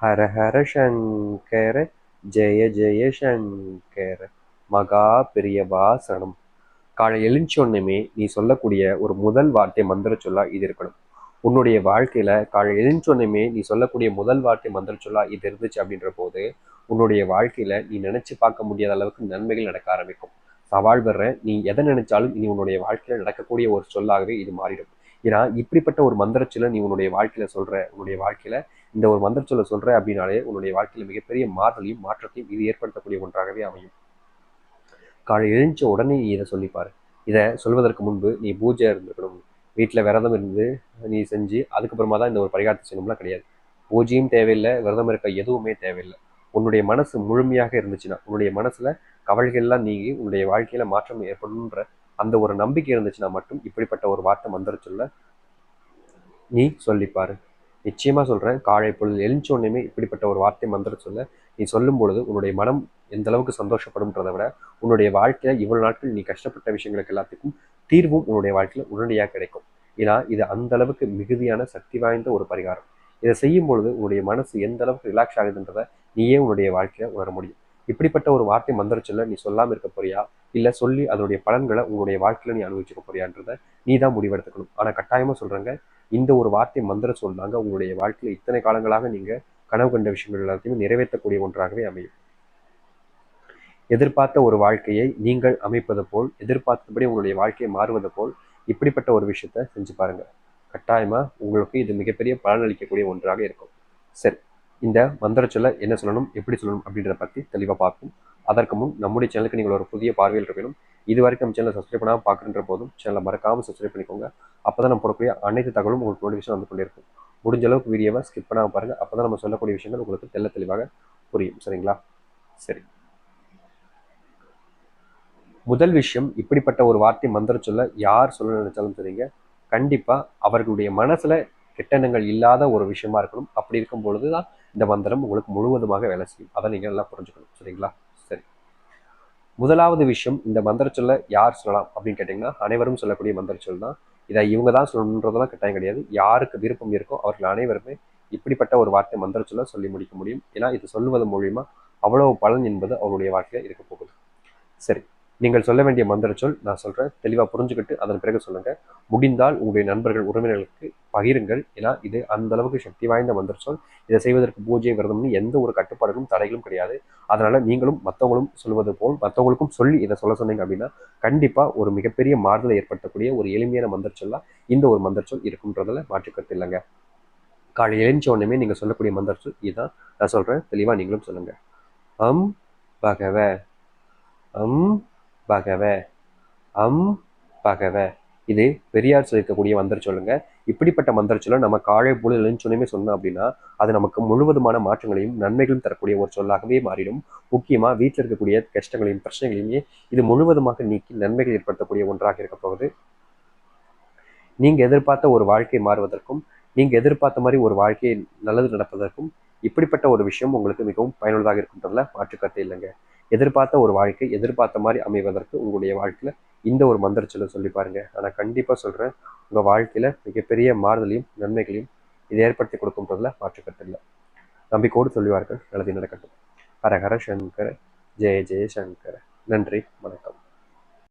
ஹர ஹர சங்கர ஜெய ஜெய சங்கர மகா பெரியவா சரணம். காலை எழுந்தோன்னுமே நீ சொல்லக்கூடிய ஒரு முதல் வார்த்தை மந்திர சொல்லா இது இருக்கணும். உன்னுடைய வாழ்க்கையில காலை எழுந்தோன்னுமே நீ சொல்லக்கூடிய முதல் வார்த்தை மந்திர சொல்லா இது இருந்துச்சு அப்படின்ற போது உன்னுடைய வாழ்க்கையில நீ நினைச்சு பார்க்க முடியாத அளவுக்கு நன்மைகள் நடக்க ஆரம்பிக்கும். சவால் வர்ற நீ எதை நினைச்சாலும் இனி உன்னுடைய வாழ்க்கையில நடக்கக்கூடிய ஒரு சொல்லாகவே இது மாறிடும். ஏன்னா இப்படிப்பட்ட ஒரு மந்திர சொல்ல நீ உன்னுடைய வாழ்க்கையில சொல்ற, உன்னுடைய வாழ்க்கையில இந்த ஒரு மந்திர சொல்ல சொல்ற அப்படின்னாலே உன்னுடைய வாழ்க்கையில மிகப்பெரிய மாறுதலையும் மாற்றத்தையும் இது ஏற்படுத்தக்கூடிய ஒன்றாகவே அமையும். காலை எழுந்த உடனே நீ இதை சொல்லிப்பாரு. இதை சொல்வதற்கு முன்பு நீ பூஜை இருந்துக்கணும், வீட்டில் விரதம் இருந்து நீ செஞ்சு அதுக்கப்புறமா தான் இந்த ஒரு பரிகாரத்தை செய்யணும்லாம் கிடையாது. பூஜையும் தேவையில்லை, விரதம் இருக்க எதுவுமே தேவையில்லை. உன்னுடைய மனசு முழுமையாக இருந்துச்சுன்னா, உன்னுடைய மனசுல கவலைகள்லாம் நீங்கி உன்னுடைய வாழ்க்கையில மாற்றம் ஏற்படும்ன்ற அந்த ஒரு நம்பிக்கை இருந்துச்சுன்னா மட்டும் இப்படிப்பட்ட ஒரு வார்த்தை மந்திர சொல்ல நீ சொல்லிப்பாரு. நிச்சயமா சொல்றேன், காலை பொழுது எழுந்தோடனே இப்படிப்பட்ட ஒரு வார்த்தை மந்திரம் சொல்ல நீ சொல்லும் பொழுது உன்னுடைய மனம் எந்த அளவுக்கு சந்தோஷப்படும்ன்றதை விட உன்னுடைய வாழ்க்கையில இவ்வளவு நாட்கள் நீ கஷ்டப்பட்ட விஷயங்களுக்கு எல்லாத்துக்கும் தீர்வும் உன்னுடைய வாழ்க்கையில உடனடியாக கிடைக்கும். ஏன்னா இது அந்த அளவுக்கு மிகுதியான சக்தி வாய்ந்த ஒரு பரிகாரம். இதை செய்யும் பொழுது உன்னுடைய மனசு எந்த அளவுக்கு ரிலாக்ஸ் ஆகுதுன்றதை நீயே உன்னுடைய வாழ்க்கையில உணர முடியும். இப்படிப்பட்ட ஒரு வார்த்தை மந்திர சொல்ல நீ சொல்லாம இருக்க போறியா, இல்ல சொல்லி அதனுடைய பலன்களை உன்னுடைய வாழ்க்கையில நீ அனுபவிச்சுக்க போறியான்றத நீ தான் முடிவெடுத்துக்கணும். ஆனா கட்டாயமா சொல்றேங்க, இந்த ஒரு வார்த்தை மந்திர சொன்னாங்க உங்களுடைய வாழ்க்கையில இத்தனை காலங்களாக நீங்க கனவு கண்ட விஷயங்கள் எல்லாத்தையுமே நிறைவேற்றக்கூடிய ஒன்றாகவே அமையும். எதிர்பார்த்த ஒரு வாழ்க்கையை நீங்கள் அமைப்பது போல், எதிர்பார்த்தபடி உங்களுடைய வாழ்க்கையை மாறுவது போல் இப்படிப்பட்ட ஒரு விஷயத்த செஞ்சு பாருங்க. கட்டாயமா உங்களுக்கு இது மிகப்பெரிய பலனளிக்கக்கூடிய ஒன்றாக இருக்கும். சரி, இந்த மந்திர சொல்ல என்ன சொல்லணும், எப்படி சொல்லணும் அப்படின்றத பற்றி தெளிவாக பார்ப்போம். அதற்கு முன் நம்முடைய சேனலுக்கு நீங்கள் ஒரு புதிய பார்வையில் இருக்கணும். இது வரைக்கும் நம்ம சேனலை சப்ஸ்கிரைப் பண்ணாமல் பார்க்குற போதும் சேனலை மறக்காமல் சப்ஸ்கிரைப் பண்ணிக்கோங்க. அப்போ தான் நம்ம போடக்கூடிய அனைத்து தகவலும் உங்களுக்கு நோட்டிஃபிகேஷன் வந்து கொண்டே இருக்கும். முடிஞ்ச அளவுக்கு வீடியோவை ஸ்கிப் பண்ணாமல் பாருங்கள். அப்போ தான் நம்ம சொல்லக்கூடிய விஷயங்கள் உங்களுக்கு தெளிவாக புரியும். சரிங்களா? சரி, முதல் விஷயம், இப்படிப்பட்ட ஒரு வார்த்தை மந்திர சொல்ல யார் சொல்ல நினைச்சாலும் சரிங்க, கண்டிப்பா அவர்களுடைய மனசுல கெட்டெண்ணங்கள் இல்லாத ஒரு விஷயமா இருக்கணும். அப்படி இருக்கும் பொழுதுதான் இந்த மந்திரம் உங்களுக்கு முழுவதுமாக வேலை செய்யும். அதை நீங்க எல்லாம் புரிஞ்சுக்கணும். சரிங்களா? சரி, முதலாவது விஷயம், இந்த மந்திர சொல்ல யார் சொல்லலாம் அப்படின்னு கேட்டீங்கன்னா அனைவரும் சொல்லக்கூடிய மந்திர சொல் தான். இதை இவங்க தான் சொல்லணுன்றதெல்லாம் கட்டாயம் கிடையாது. யாருக்கு விருப்பம் இருக்கோ அவர்கள் அனைவருமே இப்படிப்பட்ட ஒரு வார்த்தை மந்திர சொல்ல சொல்லி முடிக்க முடியும். ஏன்னா இது சொல்லுவது மூலியமா அவ்வளவு பலன் என்பது அவருடைய வாழ்க்கையில இருக்க போகுது. சரி, நீங்கள் சொல்ல வேண்டிய மந்திர சொல் நான் சொல்றேன், தெளிவா புரிஞ்சுக்கிட்டு அதன் பிறகு சொல்லுங்க. முடிந்தால் உங்களுடைய நண்பர்கள் உறவினர்களுக்கு பகிருங்கள். ஏன்னா இது அந்த அளவுக்கு சக்தி வாய்ந்த மந்திர சொல். இதை செய்வதற்கு பூஜை விரதம்னு எந்த ஒரு கட்டுப்பாடுகளும் தடைகளும் கிடையாது. அதனால நீங்களும் மற்றவங்களும் சொல்வது போல் மற்றவங்களுக்கும் சொல்லி இதை சொல்ல சொன்னீங்க அப்படின்னா கண்டிப்பா ஒரு மிகப்பெரிய மாறுதலை ஏற்படுத்தக்கூடிய ஒரு எளிமையான மந்திர சொல்லா இந்த ஒரு மந்திர சொல் இருக்குன்றதுல மாற்றுக்கருத்து இல்லைங்க. காலை எழுந்த உடனே நீங்க சொல்லக்கூடிய மந்திர சொல் இதுதான். நான் சொல்றேன், தெளிவா நீங்களும் சொல்லுங்க. அம் பகவ, அம் பகவ, அம் பகவ. இது பெரியார் சொல்லியிருக்கக்கூடிய மந்திர சொல்லுங்க. இப்படிப்பட்ட மந்திர சொல்ல நம்ம காலை பொழுது எழுந்தோனே சொன்னோம் அப்படின்னா அது நமக்கு முழுவதுமான மாற்றங்களையும் நன்மைகளும் தரக்கூடிய ஒரு சொல்லாகவே மாறிடும். முக்கியமா வீட்டில் இருக்கக்கூடிய கஷ்டங்களையும் பிரச்சனைகளையுமே இது முழுவதுமாக நீக்கி நன்மைகள் ஏற்படுத்தக்கூடிய ஒன்றாக இருக்க போகுது. நீங்க எதிர்பார்த்த ஒரு வாழ்க்கை மாறுவதற்கும், நீங்க எதிர்பார்த்த மாதிரி ஒரு வாழ்க்கை நல்லது நடப்பதற்கும் இப்படிப்பட்ட ஒரு விஷயம் உங்களுக்கு மிகவும் பயனுள்ளதாக இருக்கின்றதுல மாற்றுக்கருத்து இல்லைங்க. எதிர்பார்த்த ஒரு வாழ்க்கை எதிர்பார்த்த மாதிரி அமைவதற்கு உங்களுடைய வாழ்க்கையில இந்த ஒரு மந்திர சொல்ல சொல்லி பாருங்க. ஆனா கண்டிப்பா சொல்றேன், உங்க வாழ்க்கையில மிகப்பெரிய மாறுதலையும் நன்மைகளையும் இது ஏற்படுத்தி கொடுக்கும்ன்றதுல மாற்றுக்கருத்து இல்லை. நம்பிக்கையோடு சொல்லுவார்கள், நல்லது நடக்கட்டும். ஹர ஹர சங்கர, ஜெய ஜெய சங்கர. நன்றி, வணக்கம்.